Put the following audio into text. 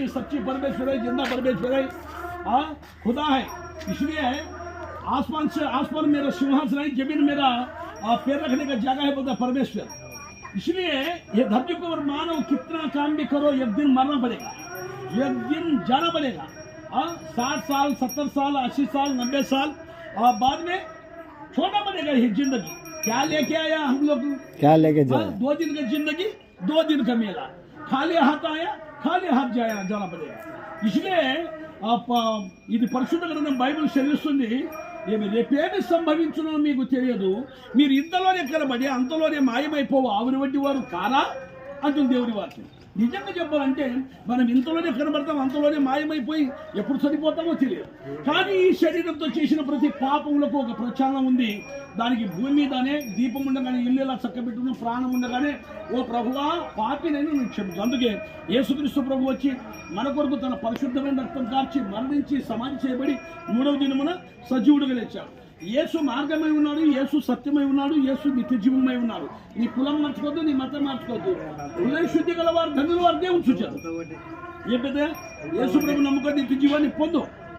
सच्ची परमेश्वर है, जिंदा परमेश्वर है, खुदा है। इसलिए आसमान मेरा सिंहासन है, जमीन मेरा पैर रखने का जगह है, बोलता परमेश्वर। इसलिए ये धरती को और मानव कितना काम भी करो, एक दिन मरना पड़ेगा, एक दिन जाना पड़ेगा। 60 साल 70 साल 80 साल 90 साल और बाद में छोड़ना पड़ेगा ये जिंदगी। क्या लेके आया हम लोग, क्या लेके जाए? 2 दिन का जिंदगी, 2 दिन का मेला। खाली हाथ आया, खाली हाथ जाना पड़ेगा। इसलिए ఇది పరిశుద్ధ గ్రంథం బైబిల్ సెలవిస్తుంది, రేపేమి సంభవించునో మీకు తెలియదు, మీరు ఇంతలోనే కనబడి అంతలోనే మాయమైపోవు ఆవిరి వంటి వారు కారా అంటుంది దేవుని వాక్యం. నిజంగా చెప్పాలంటే మనం ఇంతలోనే కనబడతాం, అంతలోనే మాయమైపోయి ఎప్పుడు చనిపోతామో తెలియదు. కానీ ఈ శరీరంతో చేసిన ప్రతి పాపములకు ఒక ప్రచారం ఉంది. దానికి భూమి మీదనే దీపం ఉండగానే, ఇల్లు ఎలా చక్కబెట్టుకుని ప్రాణం ఉండగానే, ఓ ప్రభువా పాపినైనా నువ్వు చెప్పు. అందుకే యేసుక్రీస్తు ప్రభు వచ్చి మన కొరకు తన పరిశుద్ధమైన రక్తం కార్చి మరణించి సమాధి చేయబడి 3వ దినమున సజీవుడుగా లేచాడు. యేసు మార్గమై ఉన్నాడు, యేసు సత్యమై ఉన్నాడు, యేసు నిత్య జీవమై ఉన్నాడు. నీ కులం మార్చుకోవద్దు, నీ మతం మార్చుకోవద్దు. హృదయ శుద్ధి గల వారు ధన్యులు, వారు దేవుని చూచారు. ఏ పెద్ద యేసు ప్రభు నమ్ముకొని నిత్య జీవాన్ని పొందు.